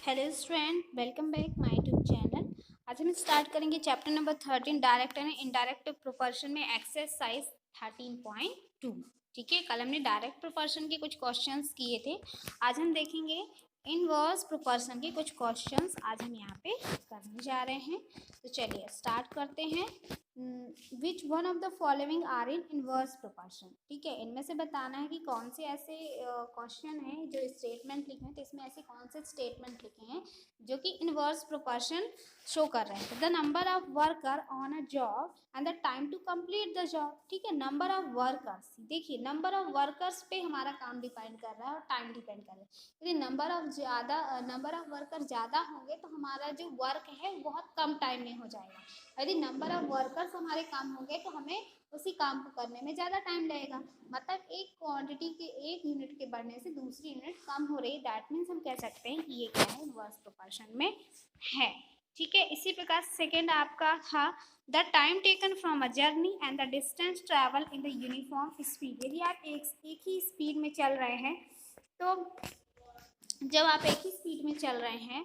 Hello student, welcome back my YouTube channel. आज हम start करेंगे chapter number 13 direct and indirect proportion में exercise 13.2। ठीक है, कल हमने डायरेक्ट प्रोपोर्शन के कुछ क्वेश्चंस किए थे। आज हम देखेंगे इनवर्स प्रोपोर्शन के कुछ क्वेश्चंस आज हम यहाँ पे करने जा रहे हैं। तो चलिए स्टार्ट करते हैं। Which one of the following are in inverse proportion. ठीक है, इनमें से बताना है कि कौन से ऐसे क्वेश्चन हैं जो स्टेटमेंट लिखे हैं, तो इसमें ऐसे कौन से स्टेटमेंट लिखे हैं जो कि इनवर्स प्रोपोर्शन शो कर रहे हैं। The number of worker on a job and the time to complete the job. ठीक है, नंबर ऑफ वर्कर्स, देखिए नंबर ऑफ वर्कर्स पे हमारा काम डिपेंड कर रहा है और टाइम डिपेंड कर रहा है। यदि नंबर ऑफ वर्कर ज़्यादा होंगे तो हमारा जो वर्क है बहुत कम टाइम में हो जाएगा। यदि नंबर ऑफ वर्कर्स हमारे कम होंगे तो हमें उसी काम को करने में ज़्यादा टाइम लगेगा। मतलब एक क्वांटिटी के एक यूनिट के बढ़ने से दूसरी यूनिट कम हो रही है, दैट मीन्स हम कह सकते हैं कि ये क्या है, इनवर्स प्रोपोर्शन में है। ठीक है, इसी प्रकार सेकेंड आपका था the time taken from a journey and the distance travel in the uniform speed. यदि आप एक ही स्पीड में चल रहे हैं तो जब आप एक ही स्पीड में चल रहे हैं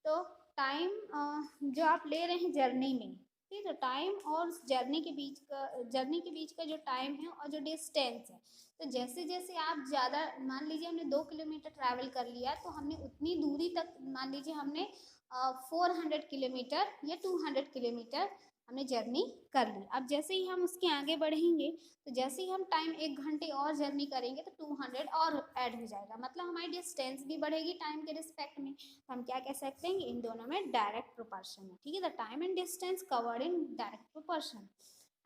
तो टाइम जो आप ले रहे हैं जर्नी में, ठीक है, तो टाइम और जर्नी के बीच का जो टाइम है और जो डिस्टेंस है, तो जैसे जैसे आप ज़्यादा, मान लीजिए हमने 2 किलोमीटर ट्रैवल कर लिया तो हमने उतनी दूरी तक, मान लीजिए हमने 400 किलोमीटर या 200 किलोमीटर हमने जर्नी कर ली। अब जैसे ही हम उसके आगे बढ़ेंगे तो जैसे ही हम टाइम 1 घंटे और जर्नी करेंगे तो 200 और ऐड हो जाएगा, मतलब हमारी डिस्टेंस भी बढ़ेगी टाइम के रिस्पेक्ट में। तो हम क्या कह सकते हैं, इन दोनों में डायरेक्ट प्रोपोर्शन है। ठीक है, the time and distance covered in direct proportion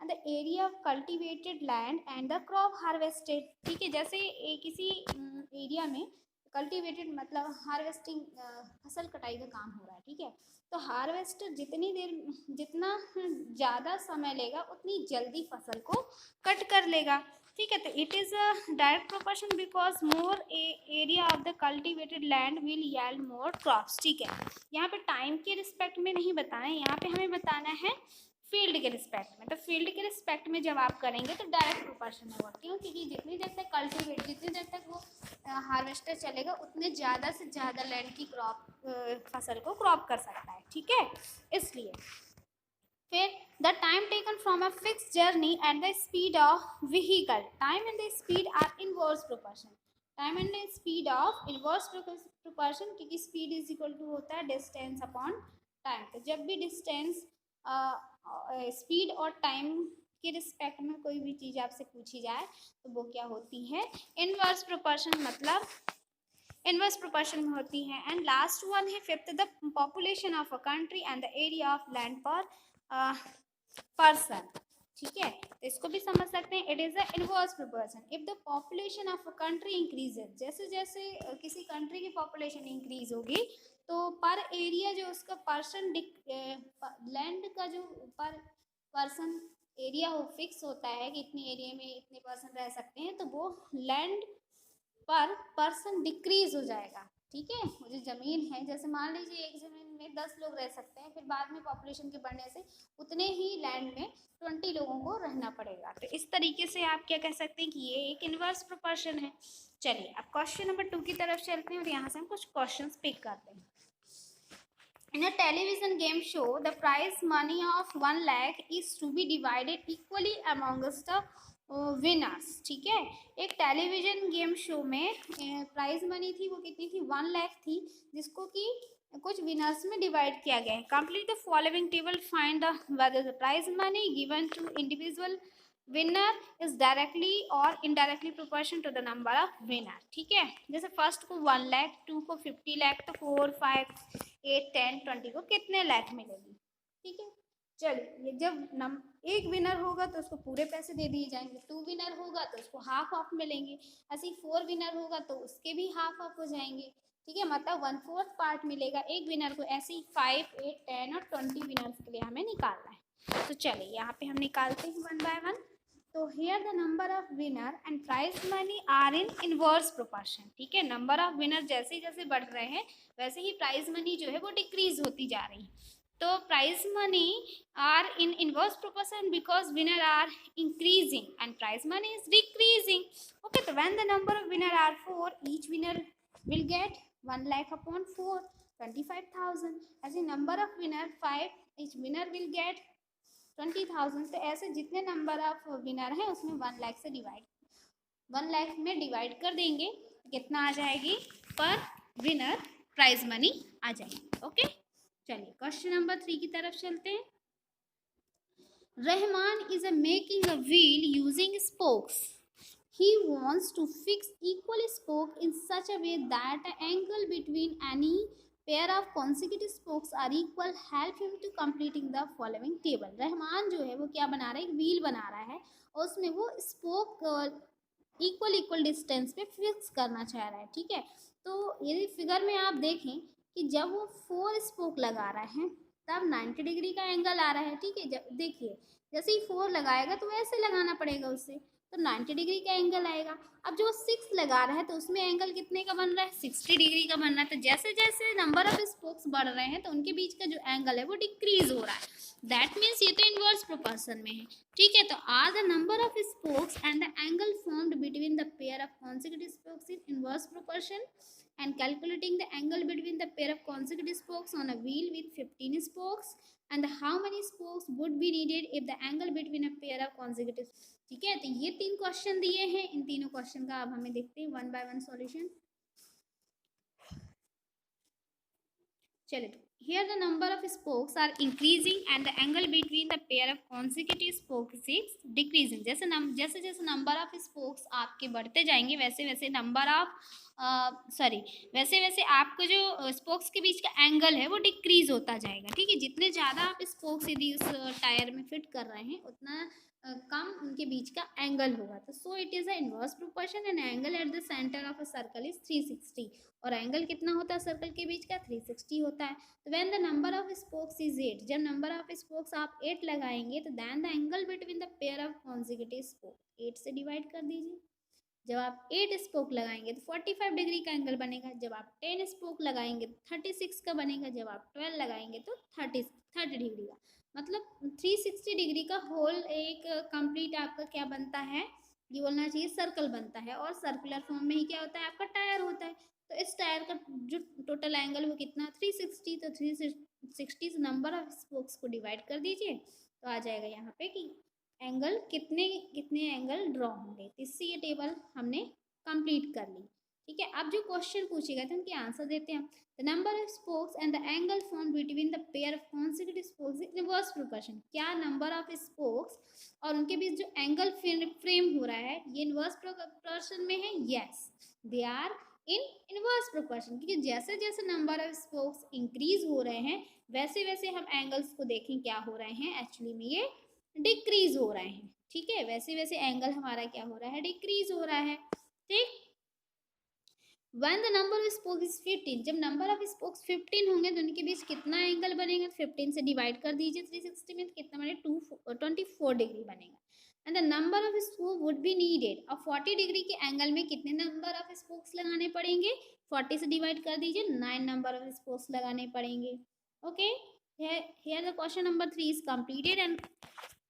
and the area of cultivated land and the crop harvested. ठीक है, जैसे किसी एरिया में कल्टिवेटेड मतलब हार्वेस्टिंग, फसल कटाई का काम हो रहा है। ठीक है, तो हार्वेस्टर जितना ज़्यादा समय लेगा उतनी जल्दी फसल को कट कर लेगा। ठीक है, तो it is a direct proportion because more area of the cultivated land will yield more crops. ठीक है, यहाँ पे टाइम के रिस्पेक्ट में नहीं बताना है, यहाँ पे हमें बताना है फील्ड के रिस्पेक्ट में। तो फील्ड के रिस्पेक्ट में जब आप करेंगे तो डायरेक्ट प्रोपोर्शन में होती है, क्योंकि जितनी देर तक कल्टिवेट, जितनी देर तक वो हार्वेस्टर चलेगा उतने ज़्यादा से ज़्यादा लैंड की फसल को क्रॉप कर सकता है। ठीक है, इसलिए फिर the time taken from a fix journey and the speed of vehicle, time and the speed are inverse proportion. Time and the speed of inverse proportion, क्योंकि स्पीड इज इक्वल टू होता है डिस्टेंस अपॉन टाइम। तो जब भी distance, speed और time के respect में कोई भी चीज़ आपसे पूछी जाए तो वो क्या होती है, इनवर्स प्रोपोर्शन, मतलब इनवर्स प्रोपोर्शन में होती है। एंड लास्ट वन है fifth, the population of a country and the area of land पर पर्सन। ठीक है, तो इसको भी समझ सकते हैं, it is the inverse proportion if the population of a country increases. जैसे जैसे किसी कंट्री की पॉपुलेशन इंक्रीज होगी तो पर एरिया जो उसका पर्सन, लैंड का जो पर पर्सन एरिया हो फिक्स होता है कि इतने एरिया में इतने पर्सन रह सकते हैं, तो वो लैंड पर पर्सन डिक्रीज हो जाएगा। ठीक है, वो जो ज़मीन है, जैसे मान लीजिए एक ज़मीन में 10 लोग रह सकते हैं, फिर बाद में पॉपुलेशन के बढ़ने से उतने ही लैंड में 20 लोगों को रहना पड़ेगा। तो इस तरीके से आप क्या कह सकते हैं कि ये एक इनवर्स प्रोपोर्शन है। चलिए अब क्वेश्चन नंबर 2 की तरफ चलते हैं और यहाँ से हम कुछ क्वेश्चन पिक करते हैं। In a television game show, the prize money of 1 lakh is to be divided equally amongst the winners. ठीक है, एक टेलीविजन गेम शो में प्राइज मनी थी, वो कितनी थी, 1 लाख थी, जिसको कि कुछ विनर्स में डिवाइड किया गया है। Complete the following table, find the whether the prize money given to individual winner is directly और indirectly proportion to the number of winner. ठीक है, जैसे फर्स्ट को 1 लाख, 2 को 50 लाख, तो 4, 5, 8, 10, 20 को कितने लाख मिलेगी। ठीक है, चलिए ये जब एक विनर होगा तो उसको पूरे पैसे दे दिए जाएंगे, 2 विनर होगा तो उसको हाफ ऑफ मिलेंगे, ऐसे ही 4 विनर होगा तो उसके भी हाफ ऑफ हो जाएंगे। ठीक है, मतलब 1/4 पार्ट मिलेगा एक विनर को। ऐसे ही 5, 8, 10 और 20 विनर्स के लिए हमें निकालना है। तो चलिए यहाँ पे हम निकालते हैं वन बाय वन। तो here the number of winner and prize money are in inverse proportion. ठीक है, नंबर ऑफ विनर जैसे जैसे बढ़ रहे हैं वैसे ही प्राइज मनी जो है वो डिक्रीज होती जा रही है। तो prize money are in inverse proportion because winner are increasing and prize money is decreasing. Okay, तो when the number of winner are 4, each winner will get 1 lakh upon 4। 25,000. ऐसे number of winner 5, each winner will get 20,000. तो ऐसे जितने number of winner हैं उसमें 1 लाख से divide 1 lakh में divide कर देंगे, कितना आ जाएगी पर विनर प्राइज मनी आ जाएगी. ओके, चलिए क्वेश्चन नंबर 3 की तरफ चलते हैं. Rahman is making a wheel using spokes. He wants to fix equal spoke in such a way that the angle between any pair of consecutive spokes are equal. Help him to completing the following table. Rahman जो है वो क्या बना रहा है, एक wheel बना रहा है और उसमें वो स्पोक इक्वल डिस्टेंस पे फिक्स करना चाह रहा है. ठीक है, तो ये फिगर में आप देखें कि जब वो 4 स्पोक लगा रहा है तब 90 डिग्री का एंगल आ रहा है. ठीक है, देखिए जैसे ही 4 लगाएगा तो वैसे लगाना पड़ेगा उससे, तो 90 डिग्री का एंगल आएगा. अब जो 6 लगा रहा है तो उसमें एंगल कितने का बन रहा है, 60 डिग्री का बन रहा है. तो जैसे जैसे नंबर ऑफ स्पोक्स बढ़ रहे हैं तो उनके बीच का जो एंगल है वो डिक्रीज हो रहा है. दैट मीन्स ये तो इनवर्स प्रोपोर्शन में है. ठीक है, तो are the number of spokes and the angle formed between the pair of consecutive spokes in inverse proportion, and calculating the angle between the pair of consecutive spokes on a wheel with 15 spokes, and how many spokes would be needed if the angle between a pair of consecutive. ठीक है, तो ये 3 question दिए हैं. इन तीनों question का अब हमें देखते हैं 1 by 1 सॉल्यूशन. चलिए, तो here the number of spokes are increasing and the angle between the pair of consecutive spokes is decreasing. जैसे जैसे नंबर ऑफ स्पोक्स आपके बढ़ते जाएंगे वैसे वैसे नंबर ऑफ वैसे वैसे आपको जो स्पोक्स के बीच का एंगल है वो डिक्रीज होता जाएगा. ठीक है, जितने ज़्यादा आप स्पोक्स यदि उस टायर में फिट कर रहे हैं उतना कम उनके बीच का एंगल होगा. तो so it is a inverse proportion and angle at the centre of a circle is 360. और एंगल कितना होता है सर्कल के बीच का, 360 होता है. तो when the number of spokes is 8, जब नंबर ऑफ स्पोक्स आप 8 लगाएंगे तो then the angle between the pair of consecutive spoke 8 से डिवाइड कर दीजिए. जब आप 8 स्पोक लगाएंगे तो 45 डिग्री का एंगल बनेगा. जब आप 10 स्पोक लगाएंगे तो 36 का बनेगा. जब आप 12 लगाएंगे तो 30 डिग्री का. मतलब 360 डिग्री का होल एक कंप्लीट आपका क्या बनता है, ये बोलना चाहिए सर्कल बनता है. और सर्कुलर फॉर्म में ही क्या होता है, आपका टायर होता है. तो इस टायर का जो टोटल एंगल वो कितना, 360. तो 360 से नंबर ऑफ स्पोक्स को डिवाइड कर दीजिए तो आ जाएगा यहाँ पे कि एंगल कितने एंगल ड्रॉ होंगे. इससे ये टेबल हमने कंप्लीट कर ली. ठीक है, अब जो क्वेश्चन पूछे गए थे उनके आंसर देते हैं. The number of spokes and the angle form between the pair of consecutive spokes in reverse proportion. क्या नंबर ऑफ स्पोक्स और उनके बीच जो एंगल फ्रेम हो रहा है ये इनवर्स प्रोपोर्शन में है. Yes, they are in inverse proportion. क्योंकि जैसे जैसे नंबर ऑफ स्पोक्स इंक्रीज हो रहे हैं वैसे वैसे हम एंगल्स को देखें क्या हो रहे हैं, एक्चुअली में ये डिक्रीज हो रहे हैं. ठीक है, वैसे वैसे एंगल हमारा क्या हो रहा है, डिक्रीज हो रहा है. ठीक, one the number of spokes is 15, जब नंबर ऑफ स्पोक्स 15 होंगे तो उनके बीच कितना एंगल बनेगा, 15 से डिवाइड कर दीजिए 360 में, तो कितना बनेगा 24 डिग्री बनेगा. And the number of spoke would be needed. अब 40 डिग्री के एंगल में कितने नंबर ऑफ स्पोक्स लगाने पड़ेंगे, 40 से डिवाइड कर दीजिए, 9 नंबर ऑफ स्पोक्स लगाने पड़ेंगे. Okay, here the question number 3 is completed and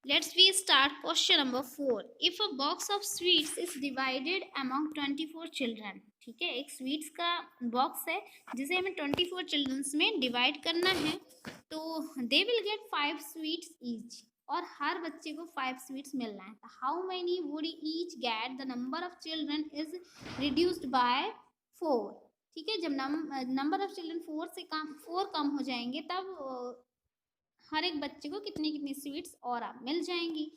let's we start question number 4. If a box of sweets is divided among 24 children. ठीक है, एक स्वीट्स का बॉक्स है जिसे हमें 24 चिल्ड्रंस में डिवाइड करना है. तो they will get 5 sweets each, और हर बच्चे को 5 स्वीट्स मिलना है. तो how many would each get, the number of children is reduced by 4. ठीक है, जब नंबर ऑफ चिल्ड्रन 4 कम हो जाएंगे तब हर एक बच्चे को कितनी स्वीट्स और आप मिल जाएंगी.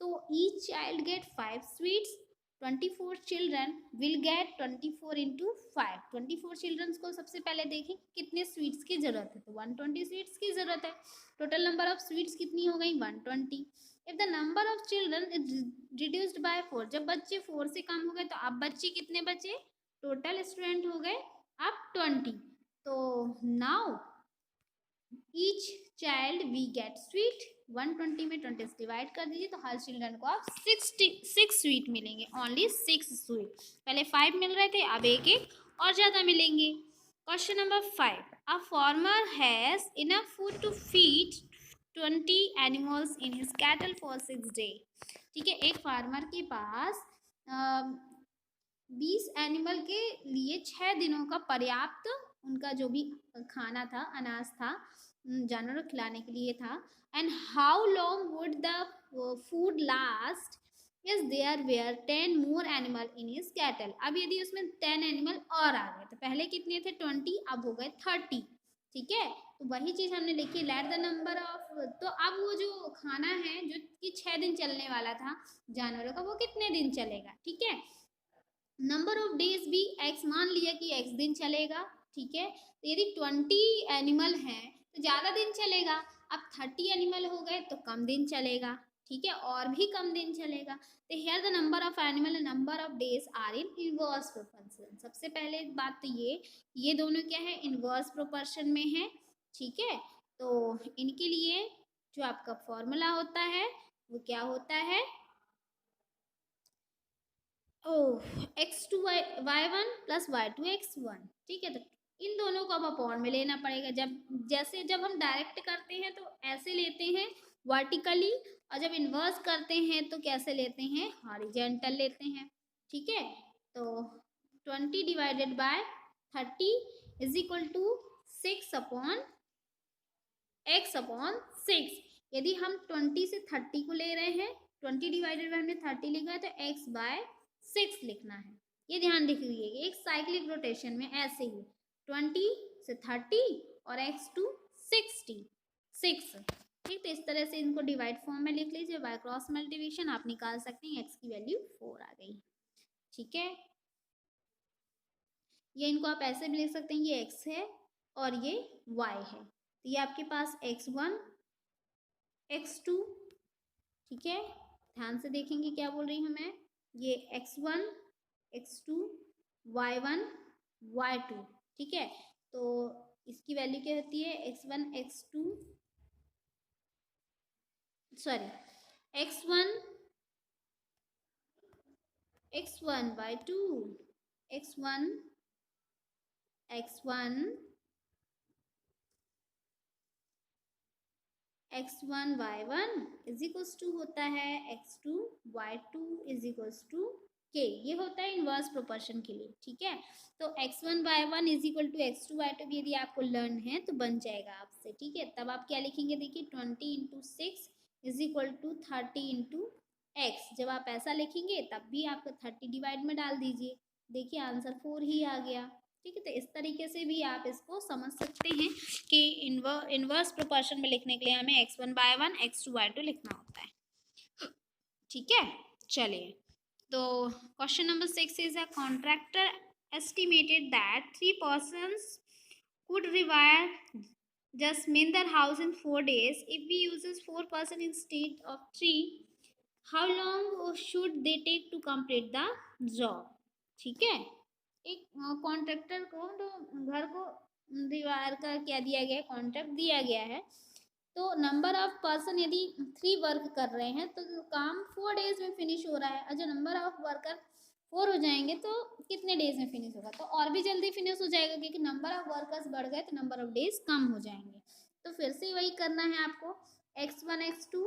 तो each child get 5 sweets, 24 children will get 24 into 5. 24 childrens को सबसे पहले देखें कितने स्वीट्स की जरूरत है, तो 120 स्वीट्स की जरूरत है. टोटल नंबर ऑफ स्वीट्स कितनी हो गई, 120. If the number of children is reduced by 4, जब बच्चे 4 से कम हो गए तो अब बच्चे कितने बचे, टोटल स्टूडेंट हो गए अब 20. तो now each child we get sweet, 120 में 20 से डिवाइड कर दीजिए तो हर चिल्ड्रन को आप 6 स्वीट मिलेंगे. ओनली 6 स्वीट, पहले 5 मिल रहे थे अब एक और ज़्यादा मिलेंगे. Question number 5. A farmer has enough food to feed 20 animals in his cattle for 6 days. ठीक है, एक फार्मर के पास 20 एनिमल के लिए 6 दिनों का पर्याप्त उनका जो भी खाना था, अनाज था, जानवरों को खिलाने के लिए था। And how long would the food last is there were 10 more animal in his cattle. अब यदि उसमें 10 एनिमल और आ गए, तो पहले कितने थे 20, अब हो गए 30। ठीक है, तो वही चीज हमने लिखी, लेट द नंबर ऑफ। तो अब वो जो खाना है जो कि 6 दिन चलने वाला था जानवरों का, वो कितने दिन चलेगा। ठीक है, नंबर ऑफ डेज भी एक्स मान लिया कि एक्स दिन चलेगा। ठीक है, तो यदि 20 एनिमल हैं तो ज़्यादा दिन चलेगा। अब 30 एनिमल हो गए तो कम दिन चलेगा। ठीक है, और भी कम दिन चलेगा। तो here the number of animal and number of days are in inverse proportion. सबसे पहले बात तो ये दोनों क्या है, इनवर्स प्रोपोर्शन में है। ठीक है, तो इनके लिए जो आपका फॉर्मूला होता है वो क्या होता है, x2 y1 plus y2 x1। ठीक है, तो इन दोनों को अब अपॉन में लेना पड़ेगा। जब हम डायरेक्ट करते हैं तो ऐसे लेते हैं वर्टिकली, और जब इन्वर्स करते हैं तो कैसे लेते हैं, हॉरिजेंटल लेते हैं। ठीक है, तो 20 divided by 30 is equal to 6 upon x upon 6। यदि हम 20 से 30 को ले रहे हैं, 20 डिवाइडेड बाय हमने 30 लिखा है, तो x बाय 6 लिखना है। ये ध्यान रखिए, एक साइक्लिक रोटेशन में ऐसे ही 20 से 30 और x टू 60 6। ठीक, तो इस तरह से इनको डिवाइड फॉर्म में लिख लीजिए। बाय क्रॉस मल्टीप्लिकेशन आप निकाल सकते हैं, x की वैल्यू 4 आ गई। ठीक है, ये इनको आप ऐसे भी लिख सकते हैं, ये x है और ये y है, तो ये आपके पास x1 x2। ठीक है, ध्यान से देखेंगे क्या बोल रही हूँ मैं, ये x1 x2 y1 y2। ठीक है, तो इसकी वैल्यू क्या होती है, x1 x2 sorry x1 y2 x1 x1 y1 is equals to होता है x2 y2 is equals to k। ये होता है इनवर्स प्रोपोर्शन के लिए। ठीक है, तो x1 y1 is equal to x2 y2 भी यदि आपको लर्न है तो बन जाएगा आपसे। ठीक है, तब आप क्या लिखेंगे, देखिए 20 into 6 is equal to 30 into x. जब आप ऐसा लिखेंगे तब भी आप 30 डिवाइड में डाल दीजिए, देखिए आंसर 4 ही आ गया। ठीक है, तो इस तरीके से भी आप इसको समझ सकते हैं कि इनवर्स प्रोपोर्शन में लिखने के लिए हमें x1 y1 x2 y2 लिखना होता है। ठीक है, चलिए, तो question number 6 is a contractor estimated that 3 persons could rewire Jasminder house in 4 days. If we uses 4 person instead of 3, how long should they take to complete the job? ठीक है, एक कॉन्ट्रैक्टर को तो घर को दीवार का क्या दिया गया है, कॉन्ट्रैक्ट दिया गया है। तो नंबर ऑफ पर्सन यदि 3 वर्क कर रहे हैं तो काम 4 डेज में फिनिश हो रहा है, और जो नंबर ऑफ वर्कर 4 हो जाएंगे तो कितने डेज में फिनिश होगा, तो और भी जल्दी फिनिश हो जाएगा, क्योंकि नंबर ऑफ वर्कर्स बढ़ गए तो नंबर ऑफ डेज कम हो जाएंगे। तो फिर से वही करना है आपको, x1 x2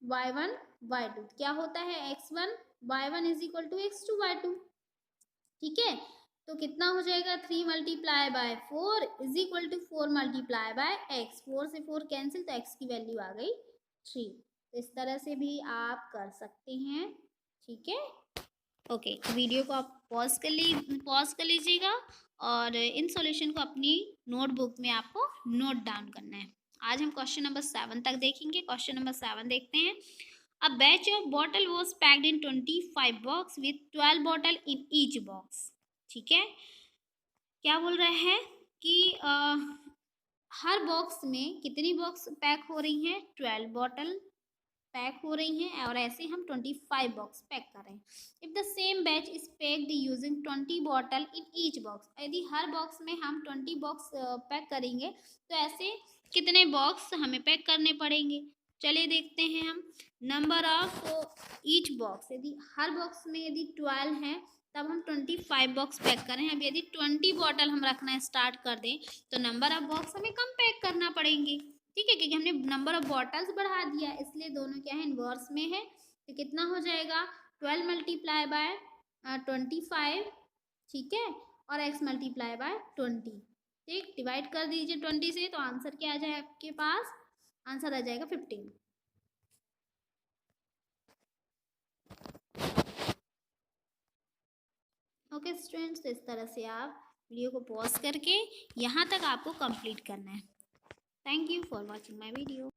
y1 y2 क्या होता है, x1 y1 is equal to x2 y2। ठीक है, तो कितना हो जाएगा, 3 multiply by 4 is equal to 4 multiply by x। 4 से 4 कैंसिल, तो x की वैल्यू आ गई 3। तो इस तरह से भी आप कर सकते हैं। ठीक है, ओके, वीडियो को आप पॉज कर लीजिएगा, और इन सॉल्यूशन को अपनी नोटबुक में आपको नोट डाउन करना है। आज हम क्वेश्चन नंबर 7 तक देखेंगे। क्वेश्चन नंबर 7 देखते हैं। A batch of bottle was packed in 25 box with 12 bottle in each box। ठीक है, क्या बोल रहे हैं कि हर बॉक्स में कितनी बॉक्स पैक हो रही हैं, 12 बॉटल पैक हो रही हैं, और ऐसे हम 25 बॉक्स पैक कर रहे हैं। If the same batch is packed using 20 bottle in each box, यदि हर बॉक्स में हम 20 बॉक्स पैक करेंगे तो ऐसे कितने बॉक्स हमें पैक करने पड़ेंगे। चलिए देखते हैं हम। नंबर ऑफ ईच बॉक्स, यदि हर बॉक्स में यदि 12 है तब हम 25 बॉक्स पैक करें। अब यदि 20 बॉटल हम रखना स्टार्ट कर दें तो नंबर ऑफ बॉक्स हमें कम पैक करना पड़ेंगे। ठीक है, क्योंकि हमने नंबर ऑफ बॉटल्स बढ़ा दिया, इसलिए दोनों क्या है, इनवर्स में है। तो कितना हो जाएगा, 12 मल्टीप्लाई बाय 25। ठीक है, और x मल्टीप्लाई बाय 20। ठीक, डिवाइड कर दीजिए 20 से, तो आंसर क्या आ जाए आपके पास? आंसर आ जाएगा 15। ओके स्टूडेंट्स, तो इस तरह से आप वीडियो को पॉज करके यहाँ तक आपको कंप्लीट करना है। Thank you for watching my video.